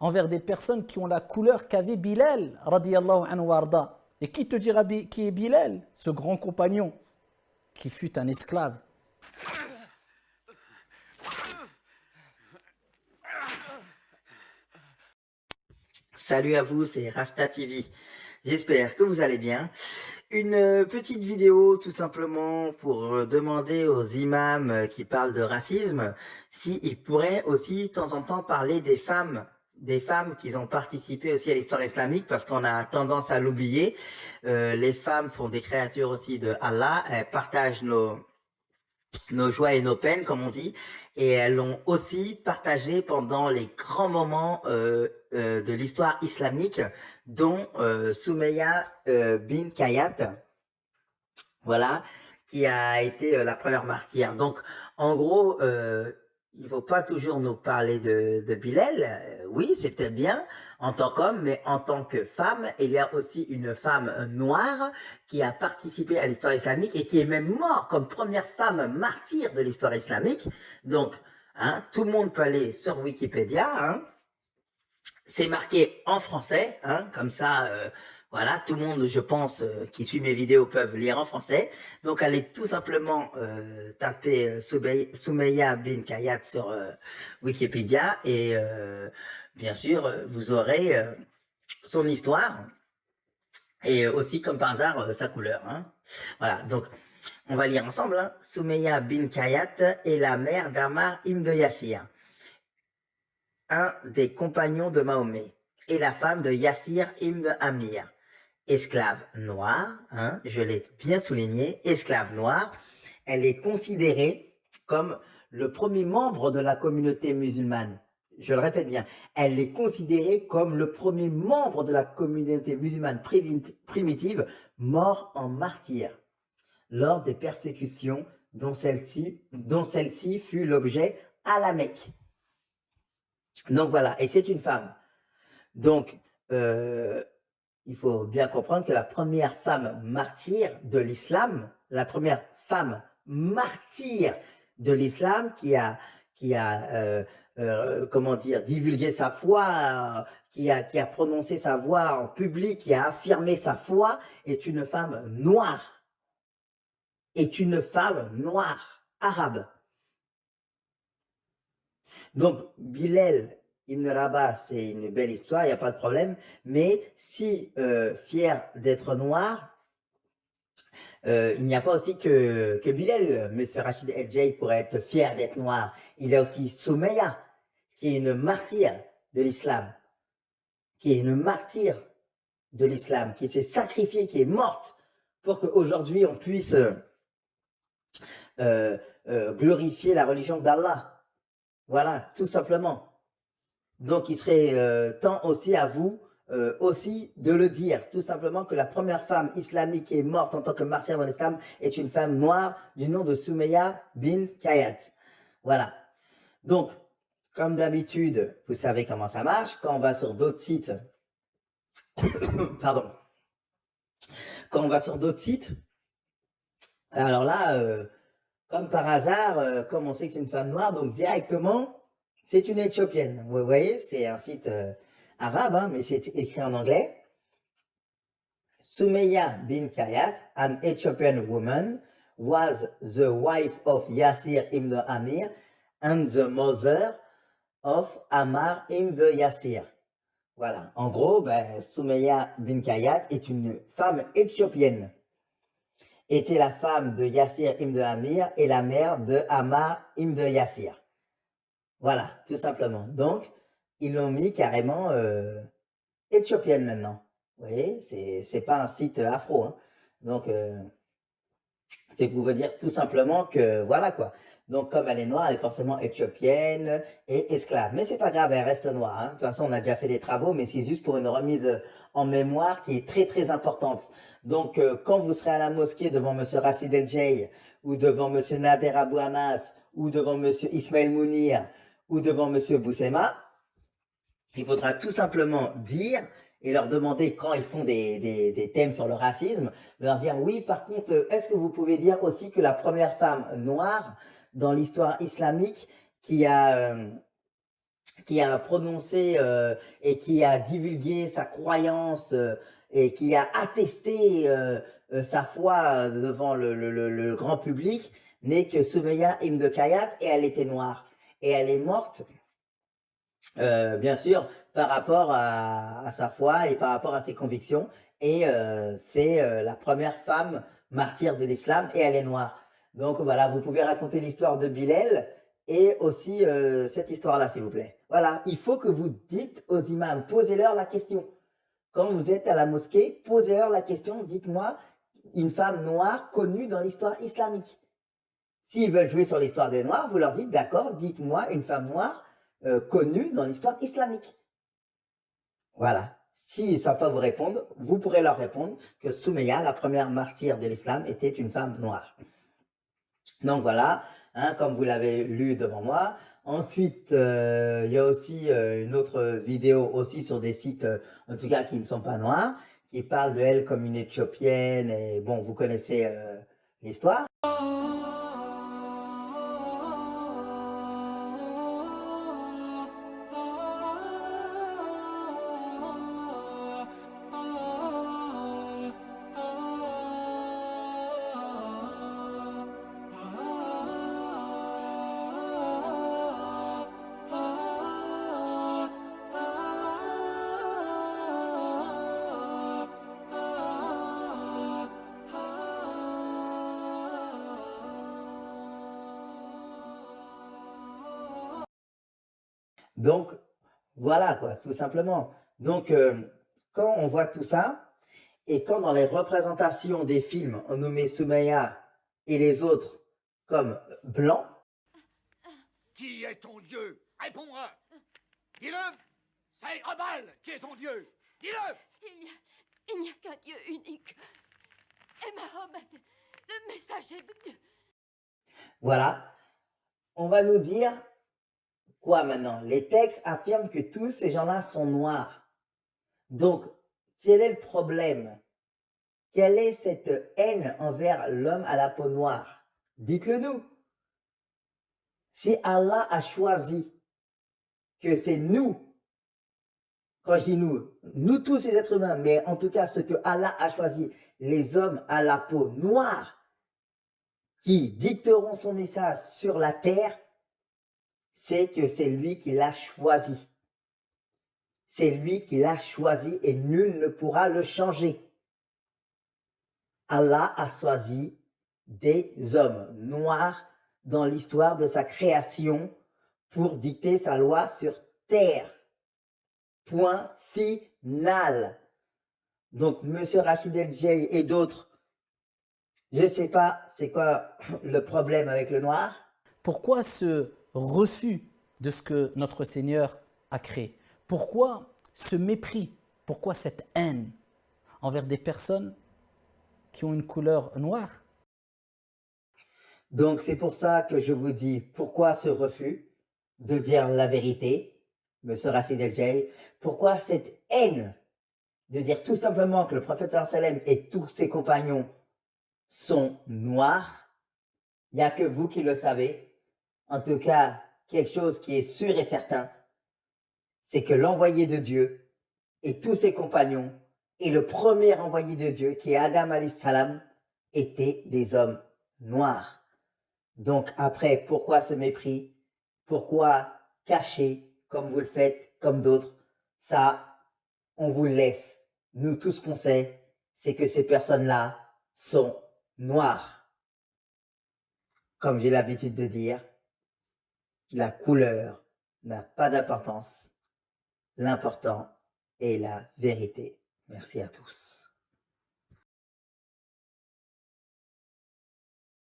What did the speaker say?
envers des personnes qui ont la couleur qu'avait Bilal, radiyallahu anhu warda. Et qui te dira qui est Bilal? Ce grand compagnon qui fut un esclave. Salut à vous, c'est Rasta TV. J'espère que vous allez bien. Une petite vidéo tout simplement pour demander aux imams qui parlent de racisme s'ils pourraient aussi de temps en temps parler des femmes qui ont participé aussi à l'histoire islamique, parce qu'on a tendance à l'oublier. Les femmes sont des créatures aussi de Allah, elles partagent nos joies et nos peines, comme on dit, et elles l'ont aussi partagé pendant les grands moments de l'histoire islamique, dont Soumeya bin Kayat, voilà, qui a été la première martyre. Donc, en gros, il faut pas toujours nous parler de Bilal. Oui, c'est peut-être bien en tant qu'homme, mais en tant que femme, il y a aussi une femme noire qui a participé à l'histoire islamique et qui est même morte comme première femme martyre de l'histoire islamique. Donc, hein, tout le monde peut aller sur Wikipédia, hein. C'est marqué en français, hein, comme ça, voilà, tout le monde, je pense, qui suit mes vidéos peuvent lire en français. Donc, allez tout simplement taper Soumeya bin Kayat sur Wikipédia et bien sûr, vous aurez son histoire et aussi, comme par hasard, sa couleur. Hein. Voilà, donc on va lire ensemble. Hein. Soumeya bin Kayat est la mère d'Ammar ibn Yassir, un des compagnons de Mahomet, et la femme de Yassir ibn Amir, esclave noire, hein, je l'ai bien souligné, esclave noire. Elle est considérée comme le premier membre de la communauté musulmane. Je le répète bien, elle est considérée comme le premier membre de la communauté musulmane primitive mort en martyr lors des persécutions dont celle-ci fut l'objet à la Mecque. Donc voilà, et c'est une femme. Donc, il faut bien comprendre que la première femme martyre de l'islam, la première femme martyre de l'islam qui a comment dire, divulgué sa foi, qui a prononcé sa voix en public, qui a affirmé sa foi, est une femme noire. Est une femme noire, arabe. Donc, Bilal Ibn Rabah, c'est une belle histoire, il n'y a pas de problème. Mais si fier d'être noir, il n'y a pas aussi que Bilal, M. Rachid El-Jay pourrait être fier d'être noir. Il y a aussi Soumeya, qui est une martyre de l'islam, qui est une martyre de l'islam, qui s'est sacrifiée, qui est morte pour qu'aujourd'hui on puisse glorifier la religion d'Allah. Voilà, tout simplement. Donc, il serait temps aussi à vous aussi de le dire, tout simplement que la première femme islamique qui est morte en tant que martyre dans l'islam est une femme noire du nom de Soumeya bin Kayat. Voilà. Donc, comme d'habitude, vous savez comment ça marche. Quand on va sur d'autres sites, pardon, quand on va sur d'autres sites, alors là, comme par hasard, comme on sait que c'est une femme noire, donc directement, c'est une Éthiopienne. Vous voyez, c'est un site arabe, hein, mais c'est écrit en anglais. Soumeya bin Kayat, an Ethiopian woman, was the wife of Yassir ibn Amir and the mother of Ammar ibn Yassir. Voilà. En gros, Soumeya bin Kayat est une femme éthiopienne. Était la femme de Yassir ibn Amir et la mère de Ammar ibn Yassir. Voilà, tout simplement. Donc, ils l'ont mis carrément éthiopienne maintenant. Vous voyez, c'est pas un site afro. Hein. Donc, c'est pour vous dire tout simplement que voilà quoi. Donc, comme elle est noire, elle est forcément éthiopienne et esclave. Mais c'est pas grave, elle reste noire. Hein. De toute façon, on a déjà fait des travaux, mais c'est juste pour une remise en mémoire qui est très très importante. Donc, quand vous serez à la mosquée devant Monsieur Racid El Jay ou devant Monsieur Nader Abou Anas ou devant Monsieur Ismaël Mounir ou devant Monsieur Boussema, il faudra tout simplement dire et leur demander quand ils font des thèmes sur le racisme, leur dire oui, par contre, est-ce que vous pouvez dire aussi que la première femme noire dans l'histoire islamique qui a qui a prononcé et qui a divulgué sa croyance et qui a attesté sa foi devant le grand public n'est que Soumeya Ibn Kayat, et elle était noire. Et elle est morte, bien sûr, par rapport à sa foi et par rapport à ses convictions. Et c'est la première femme martyre de l'islam, et elle est noire. Donc voilà, vous pouvez raconter l'histoire de Bilal et aussi cette histoire-là, s'il vous plaît. Voilà, il faut que vous dites aux imams, posez-leur la question. Quand vous êtes à la mosquée, posez-leur la question, dites-moi une femme noire connue dans l'histoire islamique. S'ils veulent jouer sur l'histoire des Noirs, vous leur dites, d'accord, dites-moi une femme noire connue dans l'histoire islamique. Voilà. S'ils ne savent pas vous répondre, vous pourrez leur répondre que Soumeya, la première martyre de l'islam, était une femme noire. Donc voilà, hein, comme vous l'avez lu devant moi. Ensuite, il y a aussi une autre vidéo aussi sur des sites, en tout cas qui ne sont pas noirs, qui parle de elle comme une Éthiopienne, et bon, vous connaissez l'histoire. Donc, voilà, quoi, tout simplement. Donc, quand on voit tout ça, et quand dans les représentations des films, on nous met Soumeya et les autres comme blancs. Qui est ton Dieu? Réponds-moi. Dis-le. C'est Abal qui est ton Dieu. Dis-le. Il n'y a qu'un Dieu unique. Et Mahomet, le messager de Dieu. Voilà. On va nous dire quoi maintenant? Les textes affirment que tous ces gens-là sont noirs. Donc, quel est le problème? Quelle est cette haine envers l'homme à la peau noire? Dites-le nous. Si Allah a choisi que c'est nous, quand je dis nous tous ces êtres humains, mais en tout cas ce que Allah a choisi, les hommes à la peau noire, qui dicteront son message sur la terre, c'est que c'est lui qui l'a choisi. C'est lui qui l'a choisi et nul ne pourra le changer. Allah a choisi des hommes noirs dans l'histoire de sa création pour dicter sa loi sur terre. Point final. Donc, Monsieur Rachid El-Jay et d'autres, je ne sais pas c'est quoi le problème avec le noir. Pourquoi ce refus de ce que notre Seigneur a créé? Pourquoi ce mépris? Pourquoi cette haine envers des personnes qui ont une couleur noire? Donc, c'est pour ça que je vous dis, pourquoi ce refus de dire la vérité, Monsieur Rachid El-Jay? Pourquoi cette haine de dire tout simplement que le prophète sallam et tous ses compagnons sont noirs? Il n'y a que vous qui le savez. En tout cas, quelque chose qui est sûr et certain, c'est que l'envoyé de Dieu et tous ses compagnons et le premier envoyé de Dieu, qui est Adam alayhi salam, étaient des hommes noirs. Donc après, pourquoi ce mépris? Pourquoi cacher comme vous le faites, comme d'autres? Ça, on vous le laisse. Nous, tout ce qu'on sait, c'est que ces personnes-là sont noires. Comme j'ai l'habitude de dire, la couleur n'a pas d'importance. L'important est la vérité. Merci à tous.